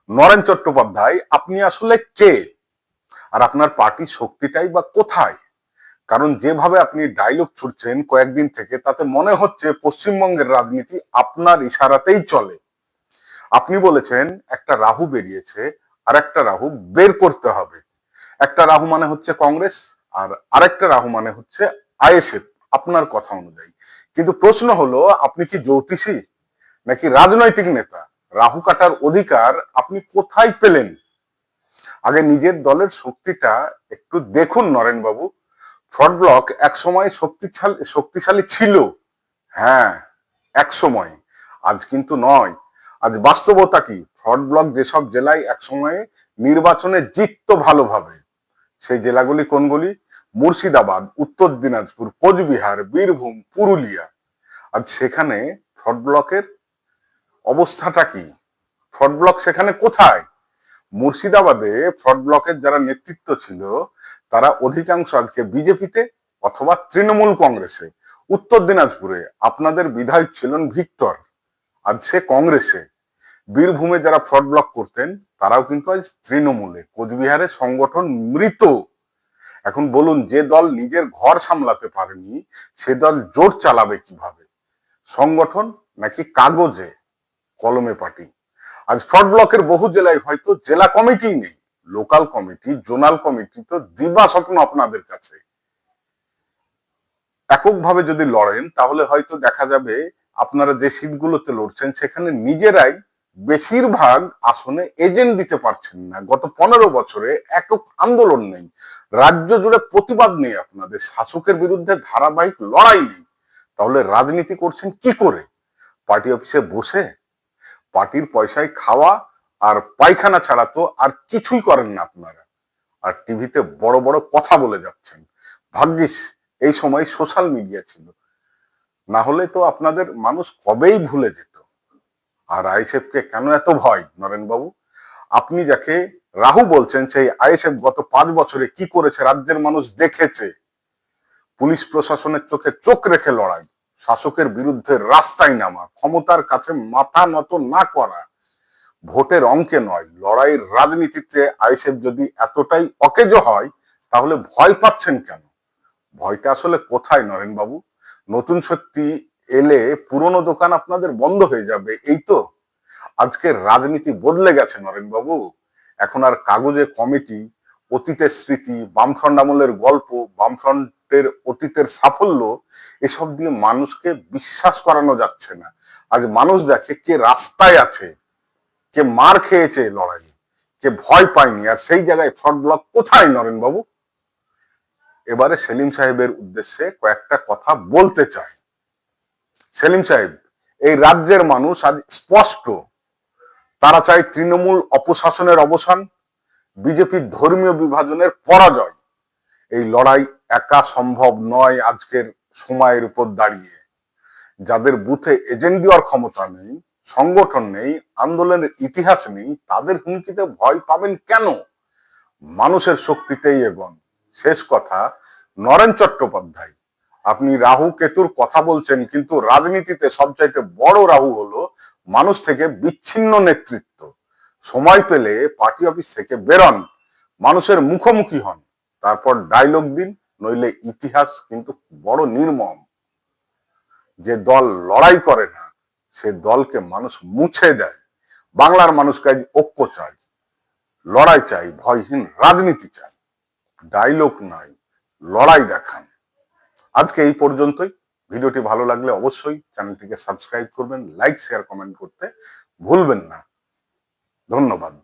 নরেন চট্টোপাধ্যায়, আপনি আসলে কে? আর আপনার পার্টির শক্তিটাই বা কোথায়? কারণ যেভাবে আপনি ডায়লগ ছুটছেন কয়েকদিন থেকে, তাতে মনে হচ্ছে পশ্চিমবঙ্গের রাজনীতি আপনার ইশারাতেই চলে। আপনি বলেছেন একটা রাহু বেরিয়েছে, আর একটা রাহু বের করতে হবে। একটা রাহু মানে হচ্ছে কংগ্রেস, আর আরেকটা রাহু মানে হচ্ছে আইএসএফ, আপনার কথা অনুযায়ী। কিন্তু প্রশ্ন হলো, আপনি কি জ্যোতিষী নাকি রাজনৈতিক নেতা? রাহু কাটার অধিকার আপনি কোথায় পেলেন? আগে নিজের দলের শক্তিটা একটু দেখুন নরেন বাবু। ফ্রন্ট ব্লক এক সময় শক্তিশালী ছিল। হ্যাঁ, এক সময়। আজ কিন্তু নয়। আজ বাস্তবতা কি? ফ্রন্ট ব্লক যেসব জেলায় এক সময়ে নির্বাচনে জিততো ভালোভাবে, সেই জেলাগুলি কোনগুলি? মুর্শিদাবাদ, উত্তর দিনাজপুর, কোচবিহার, বীরভূম, পুরুলিয়া। আজ সেখানে ফ্রন্ট ব্লকের অবস্থাটা কি? ফ্রন্ট ব্লক সেখানে কোথায়? মুর্শিদাবাদে ফ্রন্ট ব্লকের যারা নেতৃত্ব ছিল, তারা অধিকাংশ আজকে বিজেপিতে অথবা তৃণমূল কংগ্রেসে। উত্তর দিনাজপুরে আপনাদের বিধায়ক ছিলেন ভিক্টর, আজ সে কংগ্রেসে। বীরভূমে যারা ফ্রন্ট ব্লক করতেন, তারাও কিন্তু আজ তৃণমূলে। কোচবিহারে সংগঠন মৃত। এখন বলুন, যে দল নিজের ঘর সামলাতে পারেনি, সে দল জোট চালাবে কিভাবে? সংগঠন নাকি কাগজে কলমে পার্টি? আজ ফ্রন্ট ব্লকের বহু জেলায় হয়তো জেলা কমিটি নেই। লোকাল কমিটি, জোনাল কমিটি তো দিবা স্বপ্ন আপনাদের কাছে। এককভাবে যদি লড়েন, তাহলে হয়তো দেখা যাবে আপনারা যে সিটগুলোতে লড়ছেন, সেখানে নিজেরাই বেশিরভাগ আসনে এজেন্ট দিতে পারছেন না। গত 15 বছরে একক আন্দোলন নেই, রাজ্য জুড়ে প্রতিবাদ নেই, আপনাদের শাসকের বিরুদ্ধে ধারাবাহিক লড়াই নেই। তাহলে রাজনীতি করছেন কি করে? পার্টি অফিসে বসে পার্টির পয়সায় খাওয়া আর পায়খানা ছাড়া তো আর কিছুই করেন না আপনারা। আর টিভিতে বড় বড় কথা বলে যাচ্ছেন। ভাগ্যিস এই সময় সোশ্যাল মিডিয়া ছিল, না হলে তো আপনাদের মানুষ কবেই ভুলে যেত। আর আইএসএফকে কেন এত ভয় নরেন বাবু? আপনি যাকে রাহু বলছেন, সেই আইএসএফ গত 5 বছরে কি করেছে রাজ্যের মানুষ দেখেছে। পুলিশ প্রশাসনের চোখে চোখ রেখে লড়াই, শাসকের বিরুদ্ধে রাস্তায় নামা, ক্ষমতার কাছে মাথা নত না করা। ভোটের অঙ্কে নয়, লড়াইয়ের রাজনীতিতে আইএসএফ যদি এতটাই অকেজ হয়, তাহলে ভয় পাচ্ছেন কেন? ভয়টা আসলে কোথায় নরেন বাবু? নতুন শক্তি এলে পুরনো দোকান আপনাদের বন্ধ হয়ে যাবে, এই তো। আজকের রাজনীতি বদলে গেছে নরেন বাবু। এখন আর কাগজে কমিটি, অতীতের স্মৃতি, বামফ্রন্ট আমলের গল্প, বামফ্রন্টের অতীতের সাফল্য, এসব দিয়ে মানুষকে বিশ্বাস করানো যাচ্ছে না। আজ মানুষ দেখে কে রাস্তায় আছে, কে মার খেয়েছে লড়াইয়ে, কে ভয় পায়নি। আর সেই জায়গায় ফ্রন্ট ব্লক কোথায় নরেন বাবু? এবারে সেলিম সাহেবের উদ্দেশ্যে কয়েকটা কথা বলতে চাই। সেলিম সাহেব, এই রাজ্যের মানুষ আজ স্পষ্ট। তারা চায় তৃণমূল অপশাসনের অবসান, বিজেপির ধর্মীয় বিভাজনের পরাজয়। এই লড়াই একা সম্ভব নয় আজকের সময়ের উপর দাঁড়িয়ে। যাদের বুথে এজেন্ট দেওয়ার ক্ষমতা নেই, সংগঠন নেই, আন্দোলনের ইতিহাস নেই, তাদের হুমকিতে ভয় পাবেন কেন? মানুষের শক্তিতেই এগোন। শেষ কথা, নরেন চট্টোপাধ্যায়, আপনি রাহু কেতুর কথা বলছেন, কিন্তু রাজনীতিতে সবচাইতে বড় রাহু হলো মানুষ থেকে বিচ্ছিন্ন নেতৃত্ব। সময় পেলে পার্টি অফিস থেকে বেরোন, মানুষের মুখোমুখি হন, তারপর ডায়লগ দিন। নইলে ইতিহাস কিন্তু বড় নির্মম। যে দল লড়াই করে না, সে দলকে মানুষ মুছে দেয়। বাংলার মানুষকে আজ ঐক্য চাই, লড়াই চাই, ভয়হীন রাজনীতি চাই। ডায়লগ নাই, লড়াই দেখান। আজকে এই পর্যন্তই। ভিডিওটি ভালো লাগলে অবশ্যই চ্যানেলটিকে সাবস্ক্রাইব করবেন, লাইক শেয়ার কমেন্ট করতে ভুলবেন না। ধন্যবাদ।